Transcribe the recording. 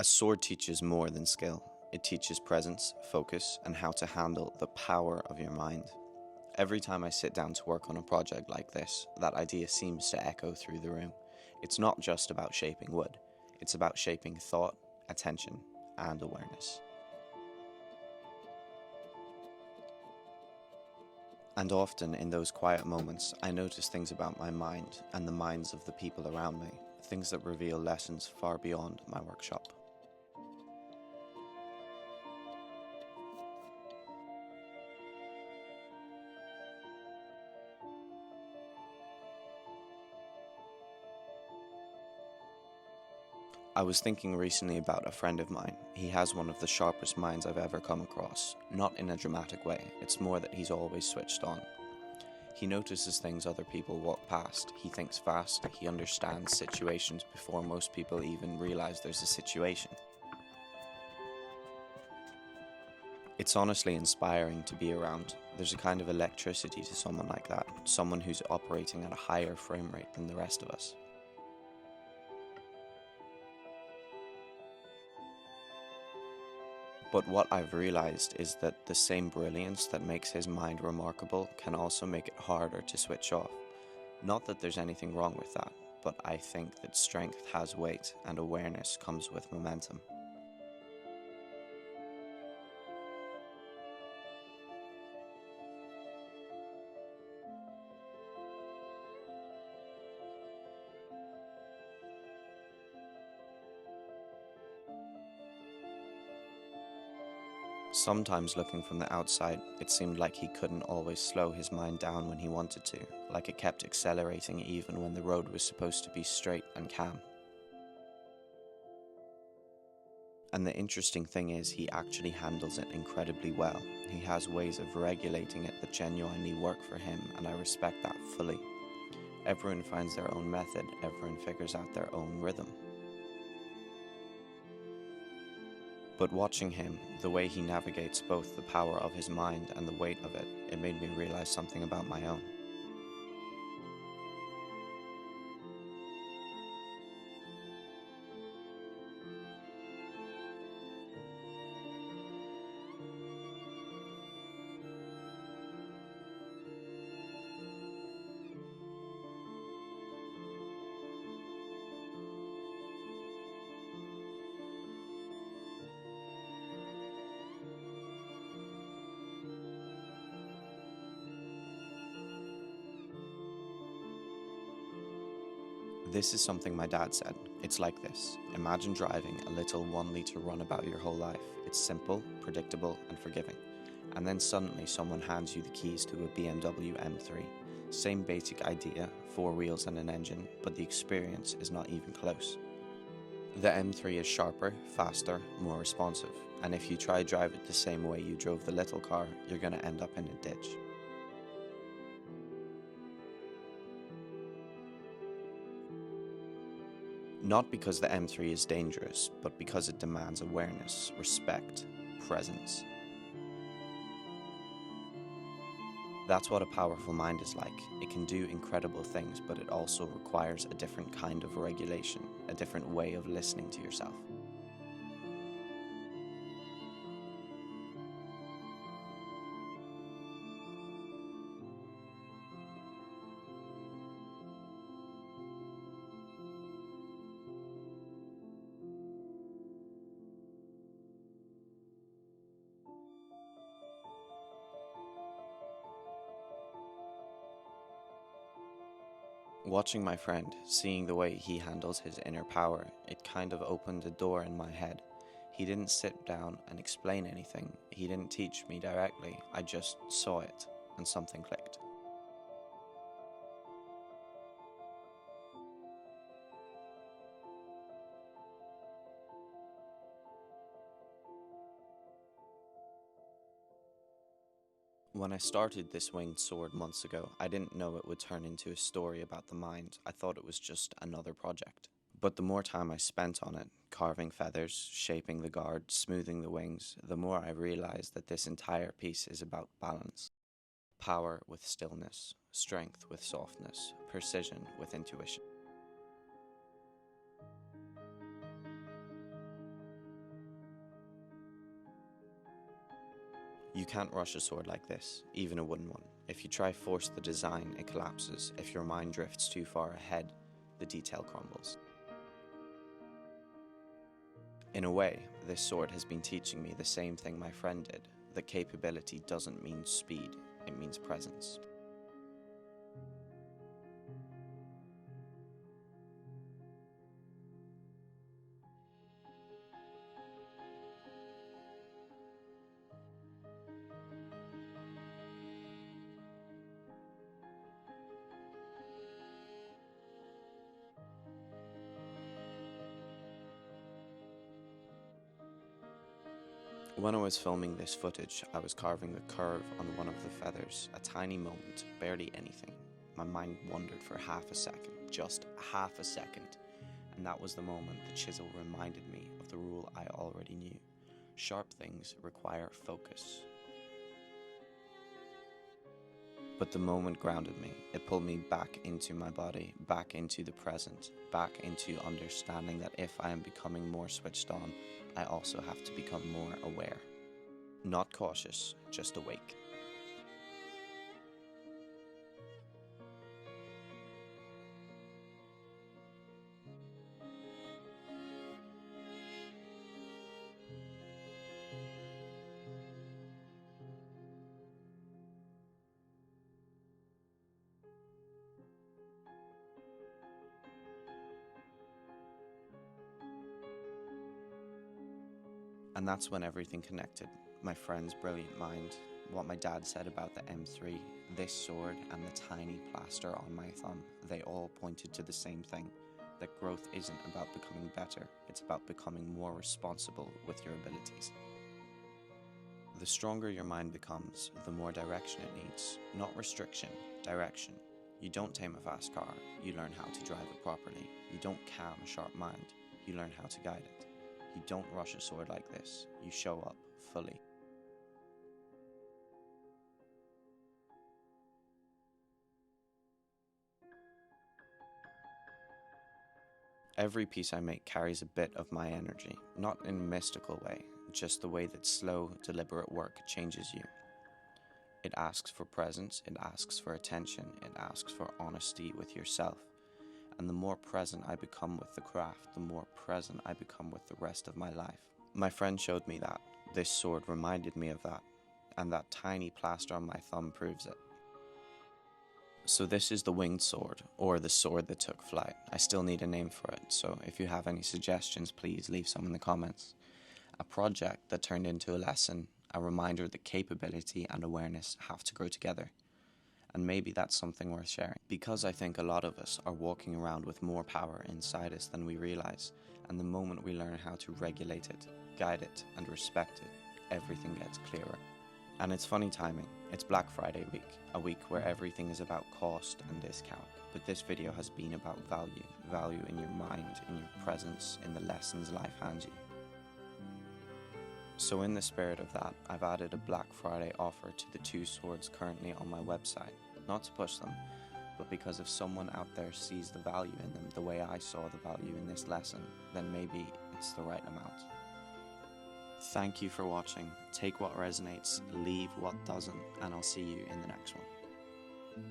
A sword teaches more than skill. It teaches presence, focus, and how to handle the power of your mind. Every time I sit down to work on a project like this, that idea seems to echo through the room. It's not just about shaping wood, it's about shaping thought, attention, and awareness. And often in those quiet moments, I notice things about my mind and the minds of the people around me, things that reveal lessons far beyond my workshop. I was thinking recently about a friend of mine. He has one of the sharpest minds I've ever come across. Not in a dramatic way, it's more that he's always switched on. He notices things other people walk past. He thinks fast. He understands situations before most people even realize there's a situation. It's honestly inspiring to be around. There's a kind of electricity to someone like that, someone who's operating at a higher frame rate than the rest of us. But what I've realized is that the same brilliance that makes his mind remarkable can also make it harder to switch off. Not that there's anything wrong with that, but I think that strength has weight and awareness comes with momentum. Sometimes looking from the outside, it seemed like he couldn't always slow his mind down when he wanted to, like it kept accelerating even when the road was supposed to be straight and calm. And the interesting thing is, he actually handles it incredibly well. He has ways of regulating it that genuinely work for him, and I respect that fully. Everyone finds their own method, everyone figures out their own rhythm. But watching him, the way he navigates both the power of his mind and the weight of it, it made me realize something about my own. This is something my dad said. It's like this. Imagine driving a little 1 liter runabout your whole life. It's simple, predictable, and forgiving. And then suddenly someone hands you the keys to a BMW M3. Same basic idea, 4 wheels and an engine, but the experience is not even close. The M3 is sharper, faster, more responsive, and if you try drive it the same way you drove the little car, you're gonna end up in a ditch. Not because the M3 is dangerous, but because it demands awareness, respect, presence. That's what a powerful mind is like. It can do incredible things, but it also requires a different kind of regulation, a different way of listening to yourself. Watching my friend, seeing the way he handles his inner power, it kind of opened a door in my head. He didn't sit down and explain anything. He didn't teach me directly. I just saw it, and something clicked. When I started this winged sword months ago, I didn't know it would turn into a story about the mind. I thought it was just another project. But the more time I spent on it, carving feathers, shaping the guard, smoothing the wings, the more I realized that this entire piece is about balance. Power with stillness, strength with softness, precision with intuition. You can't rush a sword like this, even a wooden one. If you try force the design, it collapses. If your mind drifts too far ahead, the detail crumbles. In a way, this sword has been teaching me the same thing my friend did, that capability doesn't mean speed, it means presence. When I was filming this footage, I was carving a curve on one of the feathers, a tiny moment, barely anything. My mind wandered for half a second, just half a second, and that was the moment the chisel reminded me of the rule I already knew. Sharp things require focus. But the moment grounded me. It pulled me back into my body, back into the present, back into understanding that if I am becoming more switched on, I also have to become more aware. Not cautious, just awake. And that's when everything connected. My friend's brilliant mind, what my dad said about the M3, this sword, and the tiny plaster on my thumb, they all pointed to the same thing, that growth isn't about becoming better, it's about becoming more responsible with your abilities. The stronger your mind becomes, the more direction it needs. Not restriction, direction. You don't tame a fast car, you learn how to drive it properly. You don't calm a sharp mind, you learn how to guide it. You don't rush a sword like this, you show up fully. Every piece I make carries a bit of my energy, not in a mystical way, just the way that slow, deliberate work changes you. It asks for presence, it asks for attention, it asks for honesty with yourself. And the more present I become with the craft, the more present I become with the rest of my life. My friend showed me that. This sword reminded me of that, and that tiny plaster on my thumb proves it. So this is the winged sword, or the sword that took flight. I still need a name for it, so if you have any suggestions, please leave some in the comments. A project that turned into a lesson, a reminder that capability and awareness have to grow together. And maybe that's something worth sharing. Because I think a lot of us are walking around with more power inside us than we realize, and the moment we learn how to regulate it, guide it, and respect it, everything gets clearer. And it's funny timing. It's Black Friday week, a week where everything is about cost and discount. But this video has been about value. Value in your mind, in your presence, in the lessons life hands you. So in the spirit of that, I've added a Black Friday offer to the two swords currently on my website. Not to push them, but because if someone out there sees the value in them the way I saw the value in this lesson, then maybe it's the right amount. Thank you for watching. Take what resonates, leave what doesn't, and I'll see you in the next one.